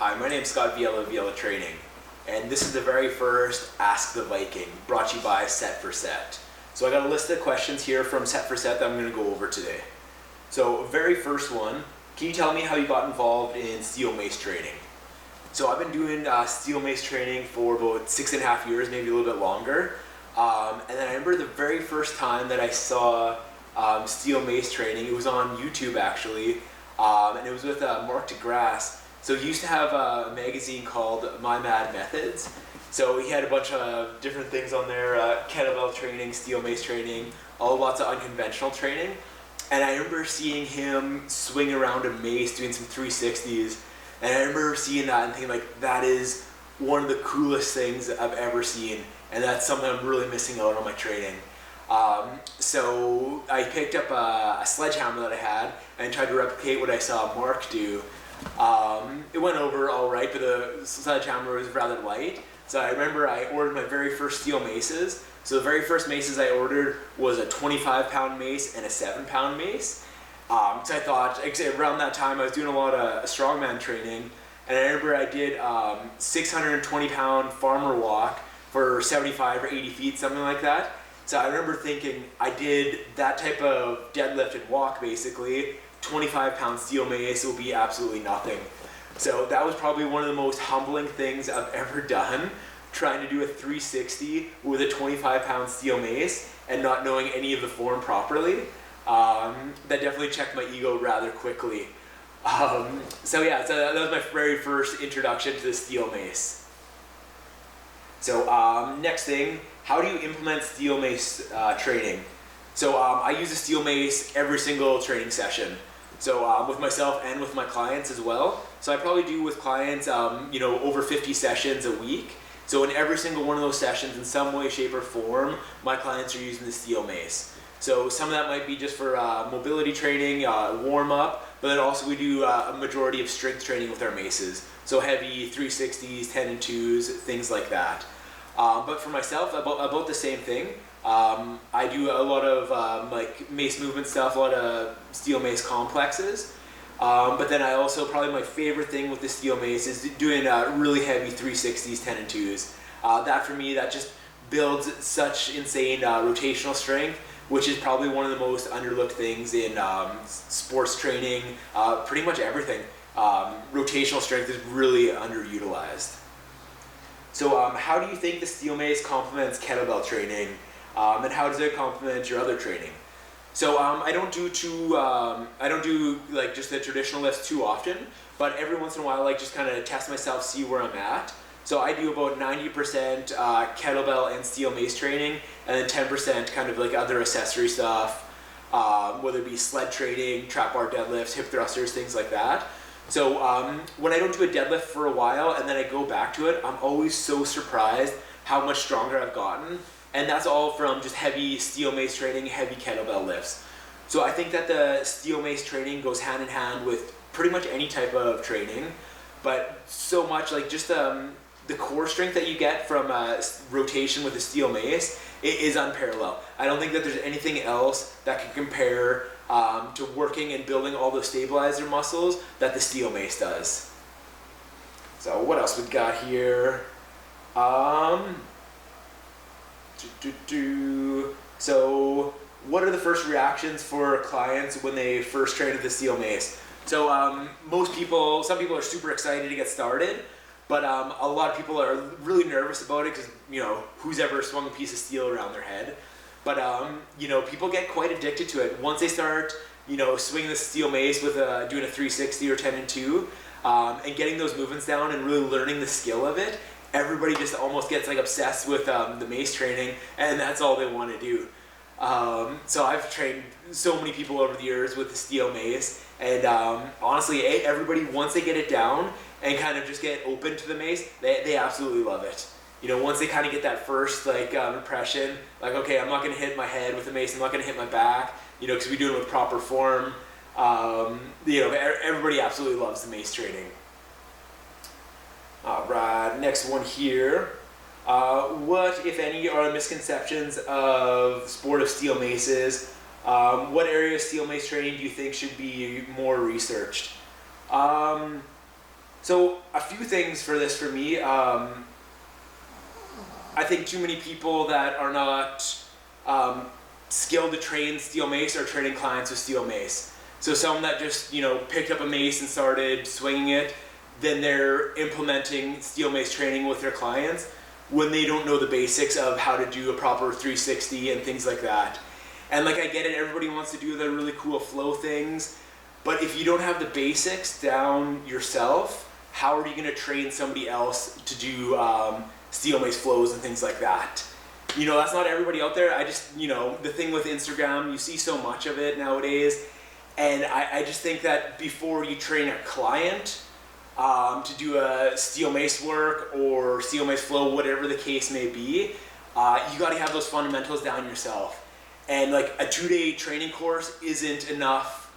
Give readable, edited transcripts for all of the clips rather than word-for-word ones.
Hi, my name's Scott Viala of Viala Training, and this is the very first Ask the Viking, brought to you by Set for Set. So I got a list of questions here from Set for Set that I'm going to go over today. So very first one, can you tell me how you got involved in Steel Mace Training? So I've been doing Steel Mace Training for about 6.5 years, maybe a little bit longer. And then I remember the very first time that I saw Steel Mace Training, it was on YouTube actually, and it was with Mark DeGrasse. So he used to have a magazine called My Mad Methods. So he had a bunch of different things on there, kettlebell training, steel mace training, lots of unconventional training. And I remember seeing him swing around a mace doing some 360s. And I remember seeing that and thinking like, that is one of the coolest things I've ever seen. And that's something I'm really missing out on my training. So I picked up a sledgehammer that I had and tried to replicate what I saw Mark do. It went over all right, but the sledgehammer was rather light. So I remember I ordered my very first steel maces. So the very first maces I ordered was a 25-pound mace and a 7-pound mace. So I thought, around that time I was doing a lot of strongman training, and I remember I did 620-pound farmer walk for 75 or 80 feet, something like that. So I remember thinking, I did that type of deadlift and walk basically, 25-pound steel mace will be absolutely nothing. So that was probably one of the most humbling things I've ever done, trying to do a 360 with a 25-pound steel mace and not knowing any of the form properly. That definitely checked my ego rather quickly. So that was my very first introduction to the steel mace. So next thing, how do you implement steel mace training? So I use a steel mace every single training session. So with myself and with my clients as well. So I probably do with clients, over 50 sessions a week. So in every single one of those sessions, in some way, shape, or form, my clients are using the steel mace. So some of that might be just for mobility training, warm up, but then also we do a majority of strength training with our maces. So heavy 360s, 10 and 2s, things like that. But for myself, about the same thing. I do a lot of like mace movement stuff, a lot of steel mace complexes. But then I also, probably my favorite thing with the steel mace is doing really heavy 360s, 10 and 2s. That for me, that just builds such insane rotational strength, which is probably one of the most underlooked things in sports training, pretty much everything. Rotational strength is really underutilized. So how do you think the steel mace complements kettlebell training? And how does it complement your other training? So I don't do like just the traditional lifts too often, but every once in a while I like just kind of test myself, see where I'm at. So I do about 90% kettlebell and steel mace training, and then 10% kind of like other accessory stuff, whether it be sled training, trap bar deadlifts, hip thrusters, things like that. So when I don't do a deadlift for a while and then I go back to it, I'm always so surprised how much stronger I've gotten. And that's all from just heavy steel mace training, heavy kettlebell lifts. So I think that the steel mace training goes hand in hand with pretty much any type of training, but so much like just the core strength that you get from rotation with the steel mace, it is unparalleled. I don't think that there's anything else that can compare to working and building all those stabilizer muscles that the steel mace does. So what else we got here? So what are the first reactions for clients when they first train with the steel mace? So some people are super excited to get started, but a lot of people are really nervous about it because, who's ever swung a piece of steel around their head? But people get quite addicted to it. Once they start, swinging the steel mace with doing a 360 or 10 and 2, and getting those movements down and really learning the skill of it, everybody just almost gets like obsessed with the mace training, and that's all they want to do. So I've trained so many people over the years with the steel mace, and honestly, everybody, once they get it down and kind of just get open to the mace, they absolutely love it. Once they kind of get that first impression, like, okay, I'm not going to hit my head with the mace, I'm not going to hit my back, because we do it with proper form. Everybody absolutely loves the mace training. Alright, next one here. What, if any, are the misconceptions of the sport of steel maces? What area of steel mace training do you think should be more researched? So a few things for this for me. I think too many people that are not skilled to train steel mace are training clients with steel mace. So some that just picked up a mace and started swinging it, then they're implementing steel mace training with their clients when they don't know the basics of how to do a proper 360 and things like that. And like I get it, everybody wants to do the really cool flow things, but if you don't have the basics down yourself, how are you going to train somebody else to do steel mace flows and things like that? That's not everybody out there. I just, the thing with Instagram, you see so much of it nowadays, and I just think that before you train a client to do a steel mace work or steel mace flow, whatever the case may be, you got to have those fundamentals down yourself. And like a 2-day training course isn't enough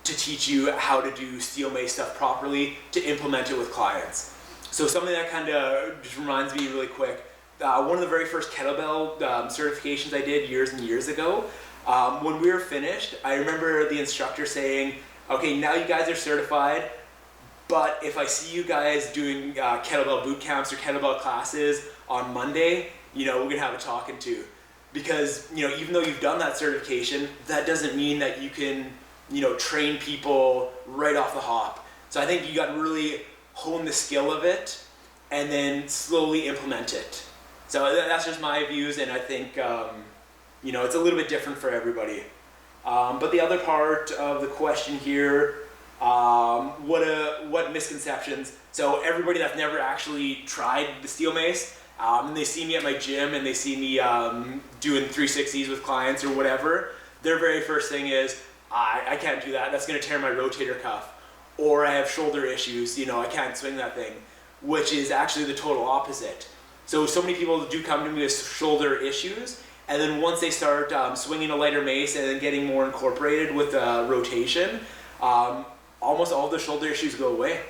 to teach you how to do steel mace stuff properly, to implement it with clients. So something that kind of just reminds me really quick, one of the very first kettlebell certifications I did years and years ago, when we were finished, I remember the instructor saying, okay, now you guys are certified, but if I see you guys doing kettlebell boot camps or kettlebell classes on Monday, we're gonna have a talking to. Because even though you've done that certification, that doesn't mean that you can train people right off the hop. So I think you got to really hone the skill of it and then slowly implement it. So that's just my views, and I think it's a little bit different for everybody. But the other part of the question here, what misconceptions? So everybody that's never actually tried the steel mace, and they see me at my gym and they see me doing 360s with clients or whatever, their very first thing is, I can't do that, that's going to tear my rotator cuff. Or I have shoulder issues, I can't swing that thing, which is actually the total opposite. So many people do come to me with shoulder issues, and then once they start swinging a lighter mace and then getting more incorporated with rotation, almost all the shoulder issues go away.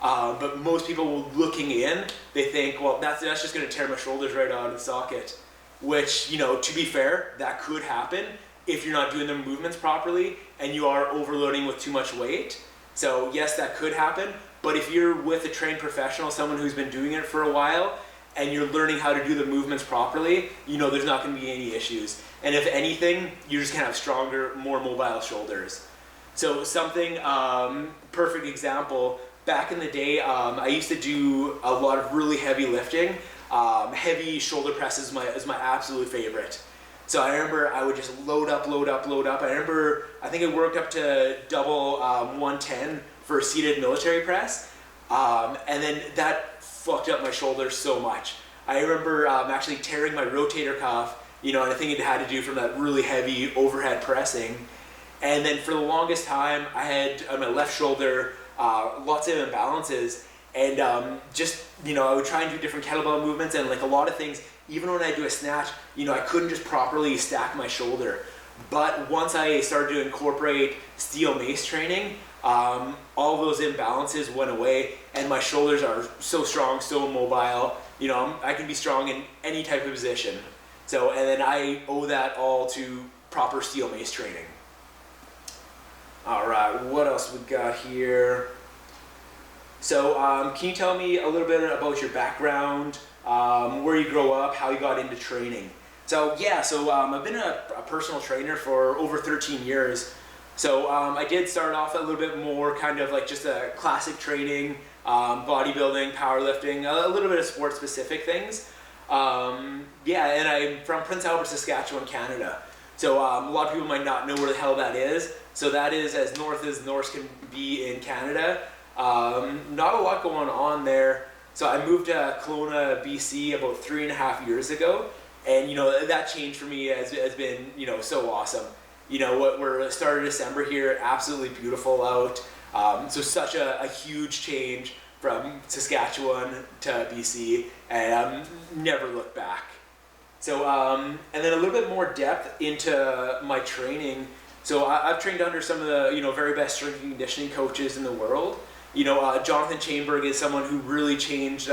But most people looking in, they think, well, that's just going to tear my shoulders right out of the socket. Which, to be fair, that could happen if you're not doing the movements properly and you are overloading with too much weight. So yes, that could happen. But if you're with a trained professional, someone who's been doing it for a while, and you're learning how to do the movements properly, there's not going to be any issues. And if anything, you're just going to have stronger, more mobile shoulders. So something, perfect example, back in the day, I used to do a lot of really heavy lifting. Heavy shoulder press is my absolute favorite. So I remember I would just load up. I think it worked up to double 110 for a seated military press. And then that fucked up my shoulders so much. I remember actually tearing my rotator cuff, and I think it had to do from that really heavy overhead pressing. And then for the longest time, I had on my left shoulder lots of imbalances, and I would try and do different kettlebell movements, and like a lot of things, even when I do a snatch, I couldn't just properly stack my shoulder. But once I started to incorporate steel mace training, all those imbalances went away, and my shoulders are so strong, so mobile. I can be strong in any type of position. So, and then I owe that all to proper steel mace training. All right, what else we got here? So, can you tell me a little bit about your background, where you grow up, how you got into training? So yeah, I've been a personal trainer for over 13 years. So I did start off a little bit more kind of like just a classic training, bodybuilding, powerlifting, a little bit of sport specific things. And I'm from Prince Albert, Saskatchewan, Canada. So a lot of people might not know where the hell that is. So that is as north can be in Canada. Not a lot going on there. So I moved to Kelowna, BC about 3.5 years ago. And that change for me has been so awesome. We're started December here, absolutely beautiful out. So such a huge change from Saskatchewan to BC, and never looked back. So and then a little bit more depth into my training. So I've trained under some of the very best strength and conditioning coaches in the world. Jonathan Chainberg is someone who really changed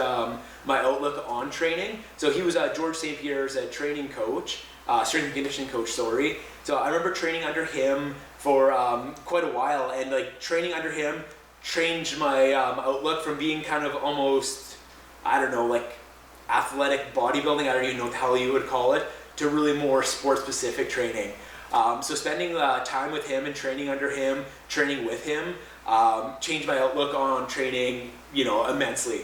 my outlook on training. So he was George St. Pierre's training coach, strength and conditioning coach, sorry. So I remember training under him for quite a while, and like training under him, changed my outlook from being kind of almost, I don't know, like athletic bodybuilding, I don't even know what the hell you would call it, to really more sport-specific training. So spending time with him and training under him, training with him, changed my outlook on training, immensely.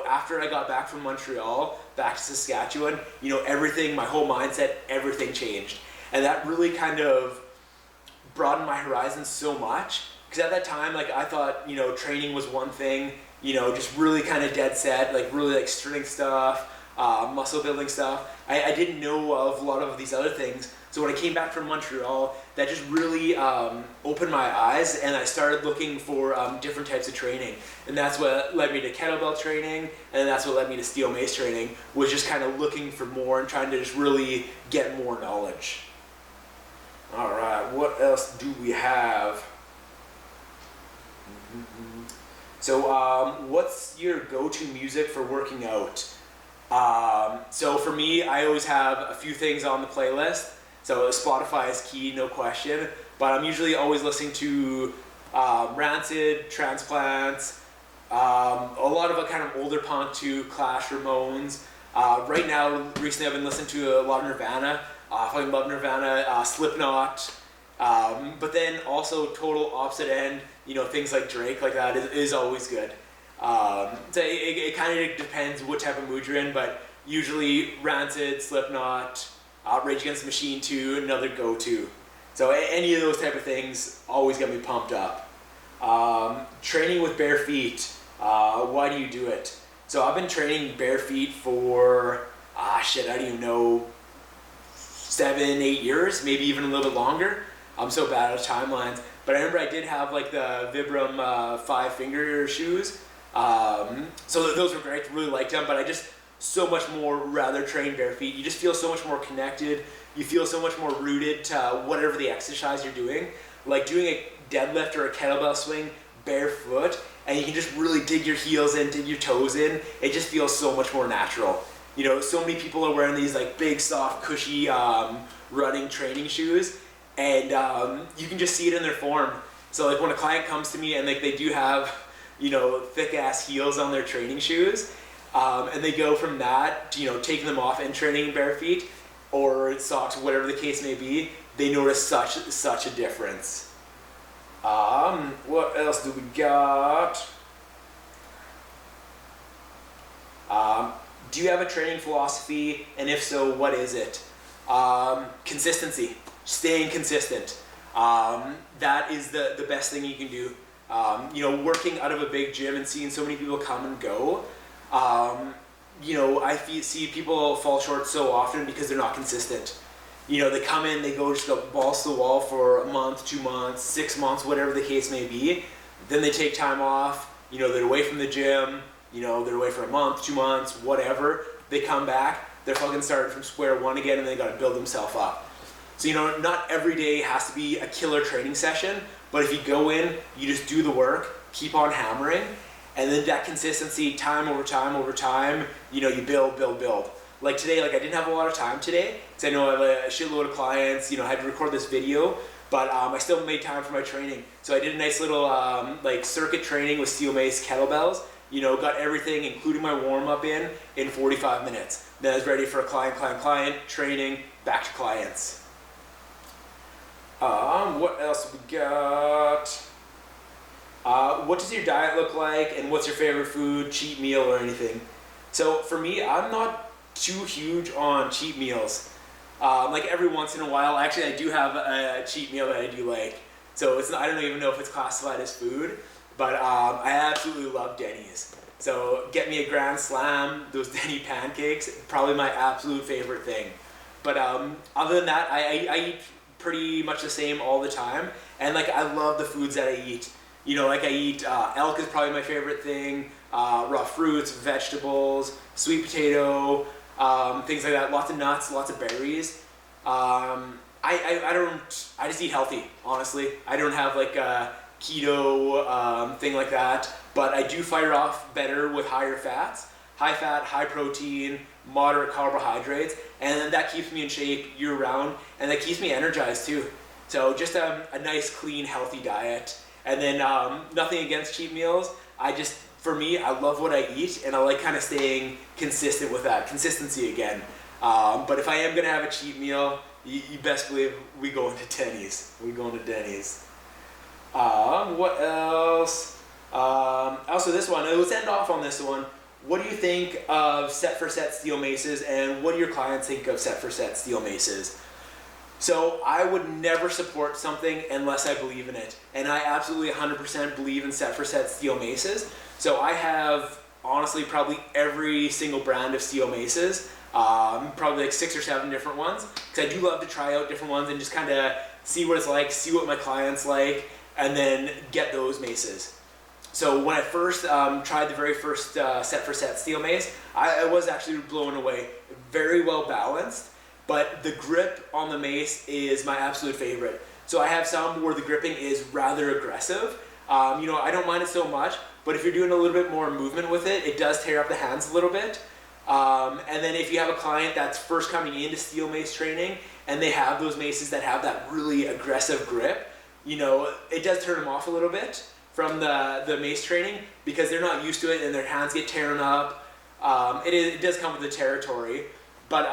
After I got back from Montreal, back to Saskatchewan, everything, my whole mindset, everything changed. And that really kind of broadened my horizons so much. Because at that time, like, I thought, training was one thing, just really kind of dead set, like really like strength stuff, muscle building stuff. I didn't know of a lot of these other things. So when I came back from Montreal, that just really opened my eyes, and I started looking for different types of training. And that's what led me to kettlebell training, and that's what led me to Steel Mace Training, was just kind of looking for more and trying to just really get more knowledge. All right, what else do we have? So what's your go-to music for working out? So for me, I always have a few things on the playlist. So Spotify is key, no question. But I'm usually always listening to Rancid, Transplants, a lot of kind of older punk too, Clash, Ramones. Right now, recently I've been listening to a lot of Nirvana. I fucking love Nirvana, Slipknot. But then also total opposite end, things like Drake, like that is always good. So it kind of depends what type of mood you're in, but usually Rancid, Slipknot, Rage Against the Machine 2, another go-to. So any of those type of things always get me pumped up. Training with bare feet, why do you do it? So I've been training bare feet for, I don't even know, 7-8 years, maybe even a little bit longer. I'm so bad at timelines. But I remember I did have like the Vibram 5-finger shoes. So those were great, really liked them, but I just so much more rather train bare feet. You just feel so much more connected. You feel so much more rooted to whatever the exercise you're doing. Like doing a deadlift or a kettlebell swing barefoot, and you can just really dig your heels in, dig your toes in. It just feels so much more natural. So many people are wearing these like big, soft, cushy running training shoes, and you can just see it in their form. So like when a client comes to me and like they do have, thick ass heels on their training shoes, and they go from that to, taking them off and training in bare feet or socks, whatever the case may be, they notice such a difference. What else do we got? Do you have a training philosophy, and if so, what is it? Consistency, staying consistent. That is the best thing you can do. Working out of a big gym and seeing so many people come and go, I see people fall short so often because they're not consistent. They come in, they go balls to the wall for a month, 2 months, 6 months, whatever the case may be. Then they take time off, they're away from the gym, they're away for a month, 2 months, whatever. They come back, they're fucking starting from square one again, and they gotta build themselves up. So, not every day has to be a killer training session, but if you go in, you just do the work, keep on hammering, and then that consistency, time over time, you build. Like today, I didn't have a lot of time today, because I know I have a shitload of clients, I had to record this video, but I still made time for my training. So I did a nice little circuit training with Steel Mace kettlebells, got everything, including my warm-up in 45 minutes. Then I was ready for a client, training, back to clients. What else we got? What does your diet look like, and what's your favorite food, cheat meal, or anything? So for me, I'm not too huge on cheat meals. Every once in a while, actually I do have a cheat meal that I do like. So I don't even know if it's classified as food, but I absolutely love Denny's. So get me a Grand Slam, those Denny pancakes, probably my absolute favorite thing. But other than that, I eat pretty much the same all the time, and I love the foods that I eat. I eat elk is probably my favorite thing, raw fruits, vegetables, sweet potato, things like that. Lots of nuts, lots of berries. I just eat healthy, honestly. I don't have a keto thing like that, but I do fire off better with higher fats, high fat, high protein, moderate carbohydrates, and that keeps me in shape year round, and that keeps me energized too. So just a nice, clean, healthy diet. And then nothing against cheat meals. For me, I love what I eat, and I like kind of staying consistent with that. Consistency again. But if I am gonna have a cheat meal, you best believe we go into Denny's. What else? Also this one, let's end off on this one. What do you think of set for set steel maces, and what do your clients think of set for set steel maces? So I would never support something unless I believe in it. And I absolutely 100% believe in set for set steel maces. So I have honestly probably every single brand of steel maces, probably like 6 or 7 different ones, because I do love to try out different ones and just kind of see what it's like, see what my clients like, and then get those maces. So when I first tried the very first set for set steel mace, I was actually blown away. Very well balanced, but the grip on the mace is my absolute favorite. So I have some where the gripping is rather aggressive. I don't mind it so much, but if you're doing a little bit more movement with it, it does tear up the hands a little bit. And then if you have a client that's first coming into steel mace training and they have those maces that have that really aggressive grip, it does turn them off a little bit from the mace training because they're not used to it and their hands get tearing up. It does come with the territory, but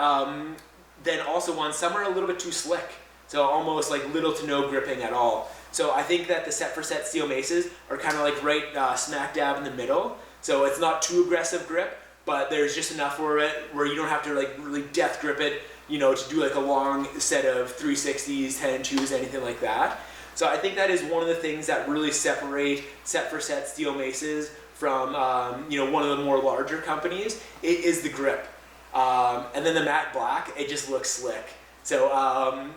then also some are a little bit too slick, so almost like little to no gripping at all. So I think that the set for set steel maces are kind of like right smack dab in the middle. So it's not too aggressive grip, but there's just enough for it where you don't have to like really death grip it, to do like a long set of 360s, 10 and 2s, anything like that. So I think that is one of the things that really separate set for set steel maces from one of the more larger companies. It is the grip, and then the matte black. It just looks slick. So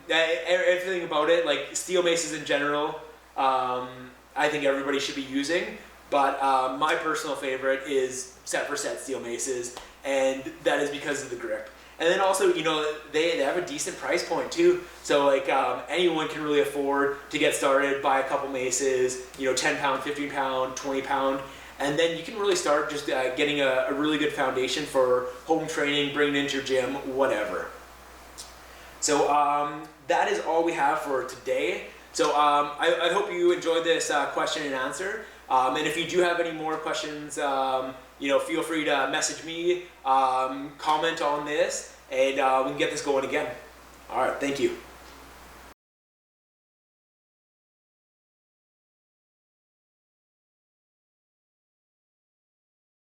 everything about it, like steel maces in general, I think everybody should be using. But my personal favorite is set for set steel maces, and that is because of the grip. And then also, they have a decent price point too. So like anyone can really afford to get started, buy a couple maces, 10 pound, 15 pound, 20 pound. And then you can really start just getting a really good foundation for home training, bringing it into your gym, whatever. So that is all we have for today. So I hope you enjoyed this question and answer. And if you do have any more questions, feel free to message me, comment on this, and we can get this going again. All right, thank you.